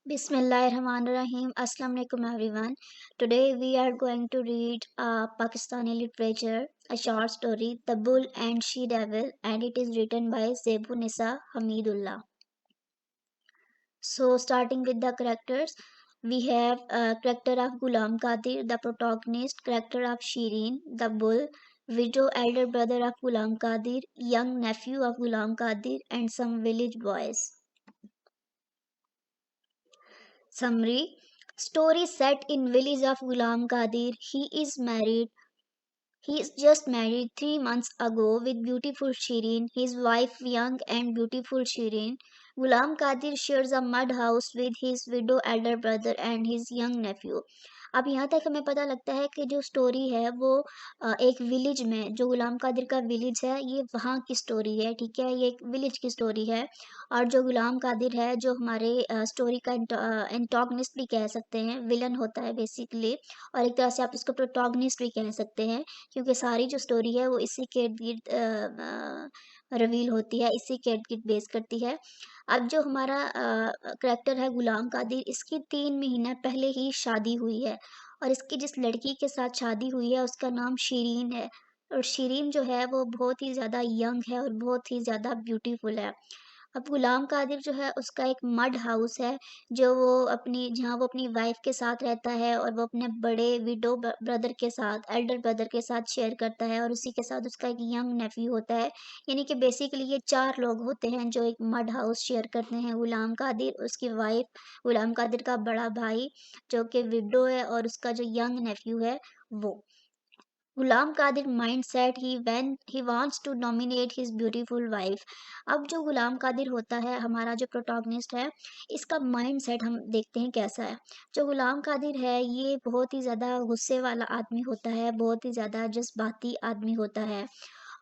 Bismillahirrahmanirrahim. Assalamu alaikum everyone. Today we are going to read Pakistani literature, a short story, The Bull and She Devil, and it is written by Zebu Nisa Hamidullah. So starting with the characters, we have character of Ghulam Qadir, the protagonist, character of Shireen, the bull, widow elder brother of Ghulam Qadir, young nephew of Ghulam Qadir, and some village boys. Summary. Story set in village of Ghulam Qadir. He is just married 3 months ago with beautiful Shireen, his wife young and beautiful Shireen. Ghulam Qadir shares a mud house with his widow elder brother and his young nephew. अब यहाँ तक हमें पता लगता है कि जो story है वो एक विलेज में, जो गुलाम कादिर का विलेज है, ये वहाँ की स्टोरी है। ठीक है, ये एक विलेज की स्टोरी है। और जो गुलाम कादिर है, जो हमारे स्टोरी का एंटोगनिस्ट भी कह सकते हैं, विलन होता है बेसिकली, और एक तरह से आप इसको प्रोटोगनिस्ट भी कह सकते हैं, क्योंकि सारी जो स्टोरी है वो इसी के इर्द गिर्द रिवील होती है, इसी के इर्द गिर्द बेस करती है। अब जो हमारा करेक्टर है गुलाम कादिर, इसकी 3 महीना पहले ही शादी हुई है, और इसकी जिस लड़की के साथ शादी हुई है उसका नाम शिरीन है। और शिरीन जो है वो बहुत ही ज़्यादा यंग है और बहुत ही ज़्यादा ब्यूटीफुल है। अब गुलाम कादिर जो है उसका एक मड हाउस है, जो वो अपनी जहाँ वो अपनी वाइफ के साथ रहता है, और वो अपने बड़े विडो ब्रदर के साथ, एल्डर ब्रदर के साथ शेयर करता है, और उसी के साथ उसका एक यंग नेफ्यू होता है। यानी कि बेसिकली ये 4 लोग होते हैं जो एक मड हाउस शेयर करते हैं, गुलाम कादिर, उसकी वाइफ, गुलाम कादिर का बड़ा भाई जो कि विडो है, और उसका जो यंग नेफ्यू है वो। गुलाम कादिर माइंडसेट ही when he wants to dominate his beautiful wife. अब जो गुलाम कादिर होता है, हमारा जो प्रोटोगनिस्ट है, इसका माइंडसेट हम देखते हैं कैसा है। जो गुलाम कादिर है ये बहुत ही ज़्यादा गुस्से वाला आदमी होता है, बहुत ही ज़्यादा जज्बाती आदमी होता है,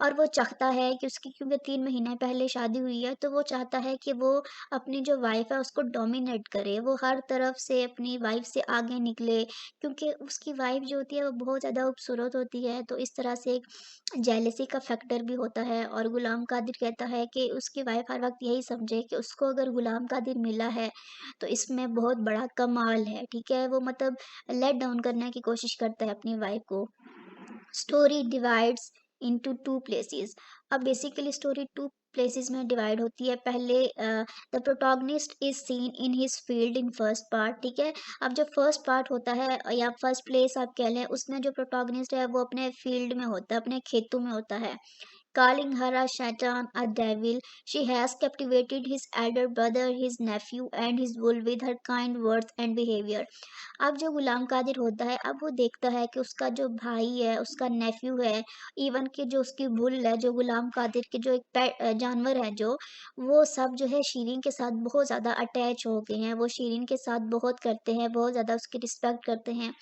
और वो चाहता है कि उसकी, क्योंकि 3 महीने पहले शादी हुई है, तो वो चाहता है कि वो अपनी जो वाइफ है उसको डोमिनेट करे, वो हर तरफ से अपनी वाइफ से आगे निकले, क्योंकि उसकी वाइफ जो होती है वो बहुत ज़्यादा खूबसूरत होती है, तो इस तरह से एक जेलेसी का फैक्टर भी होता है। और गुलाम कादिर कहता है कि उसकी वाइफ हर वक्त यही समझे कि उसको अगर गुलाम कादिर मिला है तो इसमें बहुत बड़ा कमाल है। ठीक है, वो मतलब लेट डाउन करने की कोशिश करता है अपनी वाइफ को। Story divides into 2 places. अब बेसिकली स्टोरी 2 प्लेसेस में डिवाइड होती है। पहले the protagonist is seen in his field in first part. ठीक है, अब जो फर्स्ट पार्ट होता है या फर्स्ट प्लेस आप कह लें, उसमें जो प्रोटोगनिस्ट है वो अपने फील्ड में होता है, अपने खेतों में होता है। Calling her a shaitan, a devil, she has captivated his elder brother, his nephew, and his bull with her kind words and behavior. अब जो गुलाम कादिर होता है, अब वो देखता है कि उसका जो भाई है, उसका नेफ्यू है, इवन कि जो उसकी बुल है, जो गुलाम कादिर के जो एक जानवर है, जो वो सब जो है शीरीन के साथ बहुत ज़्यादा अटैच हो गए हैं, वो शीरीन के साथ बहुत करते हैं, बहुत ज़्यादा उसकी रिस्पेक्ट करते हैं।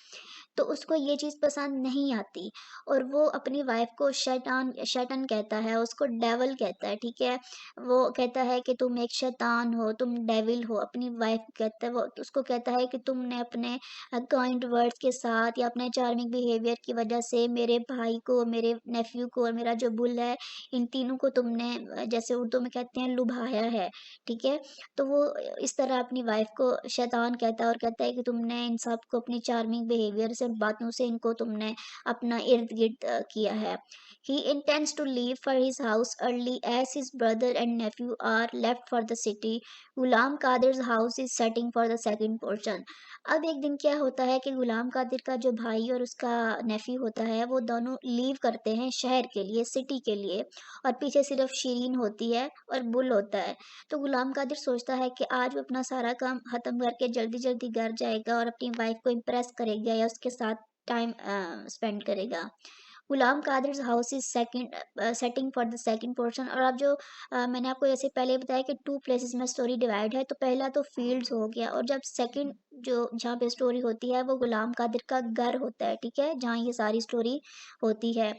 तो उसको ये चीज़ पसंद नहीं आती, और वो अपनी वाइफ को शैतान शैतान कहता है, उसको डेविल कहता है। ठीक है, वो कहता है कि तुम एक शैतान हो, तुम डेविल हो, अपनी वाइफ को कहता है। वो उसको कहता है कि तुमने अपने काइंड वर्ड्स के साथ या अपने चार्मिंग बिहेवियर की वजह से मेरे भाई को, मेरे नेफ्यू को, और मेरा जो बुल है, इन तीनों को तुमने जैसे उर्दू में कहते हैं लुभाया है। ठीक है, तो वो इस तरह अपनी वाइफ को शैतान कहता है, और कहता है कि तुमने इन सब को अपनी चार्मिंग बिहेवियर से, बातों से इनको तुमने अपना इर्द गिर्द किया है। ही intends to leave for his house early as his brother and nephew are left for the city. Ghulam कादिर's house is setting for the second portion. अब एक दिन क्या होता है कि गुलाम कादिर का जो भाई और उसका नेफ्यू होता है, वो दोनों लीव करते हैं शहर के लिए, सिटी के लिए, और पीछे सिर्फ शीरीन होती है और बुल होता है। तो गुलाम कादिर सोचता है कि आज वो अपना सारा काम ख़त्म करके जल्दी जल्दी घर जाएगा और अपनी वाइफ को इम्प्रेस करेगा या उसके साथ टाइम स्पेंड करेगा। Ghulam Qadir house is second setting for the second portion. और अब जो मैंने आपको जैसे पहले बताया कि 2 प्लेसेस में स्टोरी डिवाइड है, तो पहला तो फील्ड्स हो गया, और जब सेकंड जो जहाँ पे स्टोरी होती है वो गुलाम कादिर का घर होता है। ठीक है, जहाँ ये सारी स्टोरी होती है।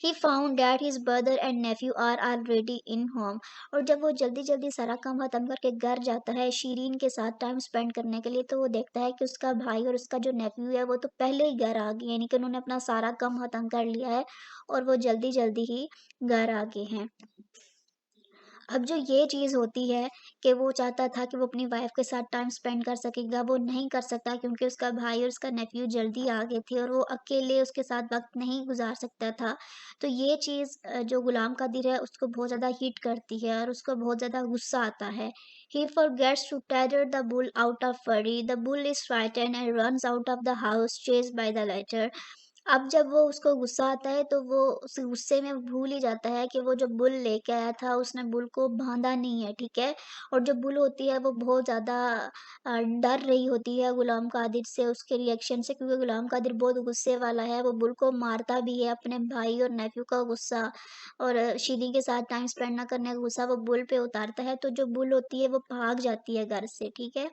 He found that his brother and nephew are already in home. और जब वो जल्दी जल्दी सारा काम खत्म करके घर जाता है शीरीन के साथ टाइम स्पेंड करने के लिए, तो वो देखता है कि उसका भाई और उसका जो नेफ्यू है वो तो पहले ही घर आ गए, यानी कि उन्होंने अपना सारा काम खत्म कर लिया है और वो जल्दी जल्दी ही घर आ गए हैं। अब जो ये चीज़ होती है कि वो चाहता था कि वो अपनी वाइफ़ के साथ टाइम स्पेंड कर सकेगा, वो नहीं कर सकता क्योंकि उसका भाई और उसका नेफ़्यू जल्दी आ गए थे और वो अकेले उसके साथ वक़्त नहीं गुज़ार सकता था। तो ये चीज़ जो गुलाम कादिर है उसको बहुत ज़्यादा हिट करती है और उसको बहुत ज़्यादा गुस्सा आता है। He forgets to tether the bull out of worry. The bull is frightened and runs out of the house chased by the latter. अब जब वो उसको गुस्सा आता है तो वो उस गुस्से में भूल ही जाता है कि वो जो बुल लेके आया था उसने बुल को बाँधा नहीं है, ठीक है? और जो बुल होती है वो बहुत ज़्यादा डर रही होती है गुलाम कादिर से, उसके रिएक्शन से क्योंकि गुलाम कादिर बहुत गुस्से वाला है, वो बुल को मारता भी है, अपने भाई और नेफ्यू का गुस्सा और शीरीन के साथ टाइम स्पेंड ना करने का गुस्सा वो बुल पे उतारता है, तो जो बुल होती है वो भाग जाती है घर से, ठीक है?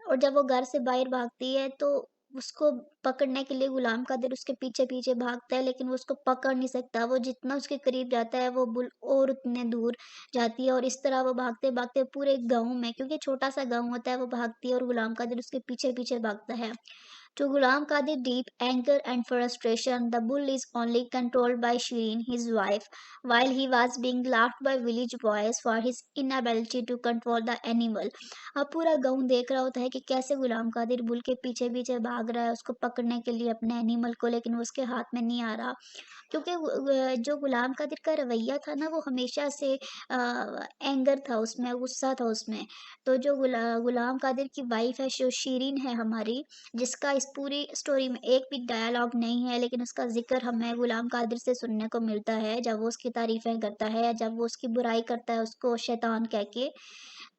और जब वो घर से बाहर भागती है तो उसको पकड़ने के लिए गुलाम कादिर उसके पीछे-पीछे भागता है लेकिन वो उसको पकड़ नहीं सकता। वो जितना उसके करीब जाता है वो बुल और उतने दूर जाती है और इस तरह वो भागते-भागते पूरे गाँव में क्योंकि छोटा-सा गाँव होता है वो भागती है और गुलाम कादिर उसके पीछे-पीछे भागता है। To Ghulam Qadir deep anger and frustration, the bull is only controlled by Shireen, his wife, while he was being laughed by village boys for his inability to control the animal. अब पूरा गाँव देख रहा होता है कि कैसे Ghulam Qadir bull के पीछे-पीछे भाग रहा है उसको पकड़ने के लिए अपने एनिमल को लेकिन वो उसके हाथ में नहीं आ रहा। क्योंकि जो गुलाम कादिर का रवैया था ना वो हमेशा से एंगर था उसमें, गुस्सा था उसमें। तो जो गुलाम कादिर की वाइफ़ है जो शीरीन है हमारी, जिसका इस पूरी स्टोरी में एक भी डायलॉग नहीं है लेकिन उसका ज़िक्र हमें गुलाम कादिर से सुनने को मिलता है, जब वो उसकी तारीफ़ें करता है या जब वो उसकी बुराई करता है उसको शैतान कह के।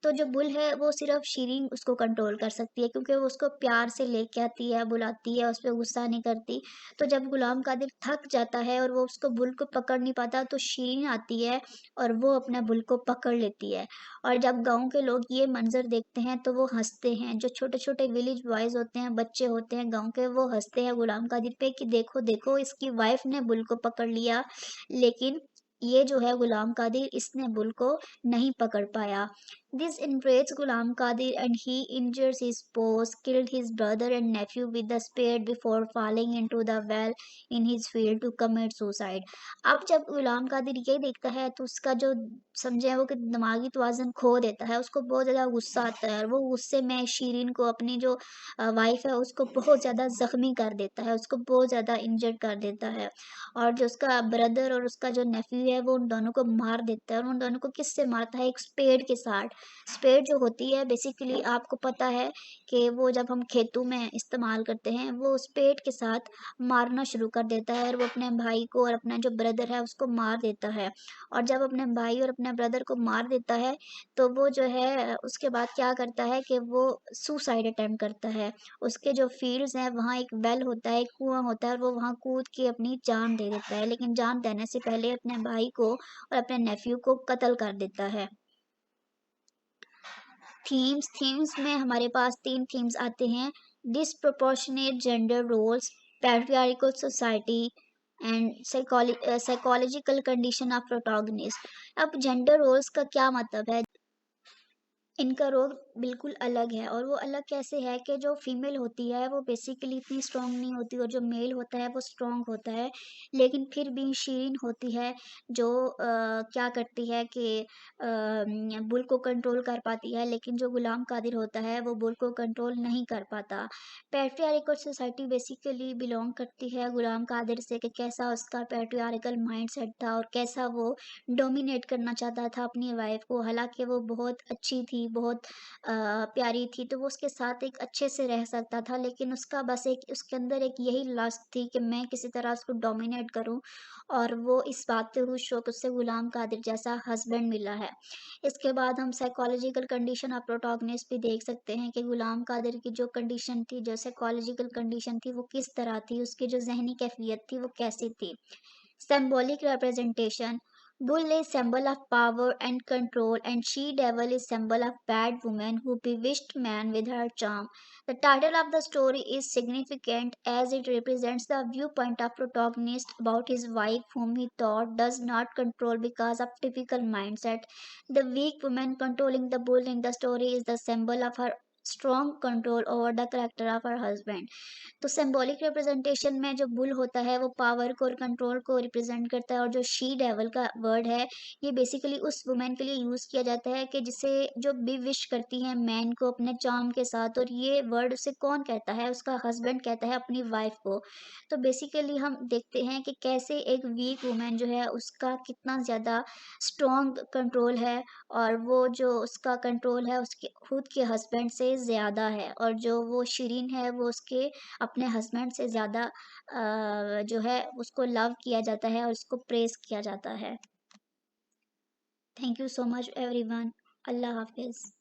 तो जो बुल है वो सिर्फ़ शीरीन उसको कंट्रोल कर सकती है क्योंकि वो उसको प्यार से लेके आती है, बुलाती है, उस पे गुस्सा नहीं करती। तो जब गुलाम कादिर थक जाता है और वो उसको बुल को पकड़ नहीं पाता तो शीरीन आती है और वो अपने बुल को पकड़ लेती है। और जब गाँव के लोग ये मंज़र देखते हैं तो वो हँसते हैं। जो छोटे-छोटे विलेज बॉयज़ होते हैं, बच्चे होते हैं गाँव के वो हँसते हैं गुलाम कादिर पे कि देखो, देखो इसकी वाइफ़ ने बुल को पकड़ लिया। लेकिन ये जो है गुलाम कादिर इसने बुल को नहीं पकड़ पाया। This enraged Ghulam Qadir and he injures his spouse, killed his brother and nephew with the spade before falling into the well in his field to commit suicide. अब जब गुलाम कादिर ये देखता है तो उसका जो समझे वो कि दिमागी तवाज़ुन खो देता है, उसको बहुत ज़्यादा गुस्सा आता है और वो गुस्से में शीरीन को अपनी जो वाइफ़ है उसको बहुत ज़्यादा ज़ख्मी कर देता है, उसको बहुत ज़्यादा इंजर्ड कर देता है। और जो उसका ब्रदर और उसका जो नेफ्यू है वो उन दोनों को मार देता है और उन दोनों को किससे मारता है? एक स्पेड के साथ। स्पेयर जो होती है बेसिकली आपको पता है कि वो जब हम खेतों में इस्तेमाल करते हैं वो स्पेड के साथ मारना शुरू कर देता है और वो अपने भाई को और अपना जो ब्रदर है उसको मार देता है और जब अपने भाई और अपने ब्रदर को मार देता है तो वो जो है उसके बाद क्या करता है कि वो सुसाइड अटेम्प्ट करता है उसके जो फील्ड्स हैं वहाँ एक वेल होता है एक कुआं होता है और वो वहाँ कूद के अपनी जान दे देता है लेकिन जान देने से पहले अपने भाई को और अपने नेफ्यू को कत्ल कर देता है। थीम्स में हमारे पास 3 थीम्स आते हैं disproportionate gender roles, patriarchal society and psychological condition of protagonist. अब जेंडर रोल्स का क्या मतलब है? इनका रोल बिल्कुल अलग है और वो अलग कैसे है कि जो फीमेल होती है वो बेसिकली इतनी स्ट्रांग नहीं होती और जो मेल होता है वो स्ट्रांग होता है लेकिन फिर भी शीरीन होती है जो क्या करती है कि बुल को कंट्रोल कर पाती है लेकिन जो गुलाम कादिर होता है वो बुल को कंट्रोल नहीं कर पाता। पैट्रियार्कल सोसाइटी बेसिकली बिलोंग करती है गुलाम कादिर से कि कैसा उसका पैट्रियार्कल माइंडसेट था और कैसा वो डोमिनेट करना चाहता था अपनी वाइफ को हालाँकि वो बहुत अच्छी थी, बहुत प्यारी थी तो वो उसके साथ एक अच्छे से रह सकता था लेकिन उसका बस एक उसके अंदर एक यही लस्ट थी कि मैं किसी तरह उसको डोमिनेट करूँ और वो इस बात पे खुश हो कि उससे गुलाम कादिर जैसा हस्बैंड मिला है। इसके बाद हम साइकोलॉजिकल कंडीशन ऑफ प्रोटोगनिस्ट भी देख सकते हैं कि गुलाम कादिर की जो कंडीशन थी, जो साइकोलॉजिकल कंडीशन थी वो किस तरह थी, उसकी जो ज़हनी कैफ़ियत थी वो कैसी थी। Symbolic representation. Bull is symbol of power and control, and she-devil is symbol of bad woman who bewitched man with her charm. The title of the story is significant as it represents the viewpoint of protagonist about his wife whom he thought does not control because of typical mindset. The weak woman controlling the bull in the story is the symbol of her strong control over the character of her husband. तो symbolic representation में जो bull होता है वो power को और control को represent करता है, और जो शी डेवल का वर्ड है ये बेसिकली उस वुमेन के लिए यूज़ किया जाता है कि जिसे जो भी विश करती है मैन को अपने चार्म के साथ, और ये वर्ड उसे कौन कहता है, उसका हस्बैंड कहता है अपनी वाइफ को। तो बेसिकली हम देखते हैं कि कैसे एक वीक वुमेन जो है उसका कितना ज़्यादा स्ट्रॉन्ग कंट्रोल है, और वो जो उसका कंट्रोल है उसके खुद के हस्बैंड से ज़्यादा है, और जो वो शिरीन है वो उसके अपने हस्बैंड से ज़्यादा जो है उसको लव किया जाता है और उसको प्रेज़ किया जाता है। Thank you so much everyone. अल्लाह हाफ़िज़।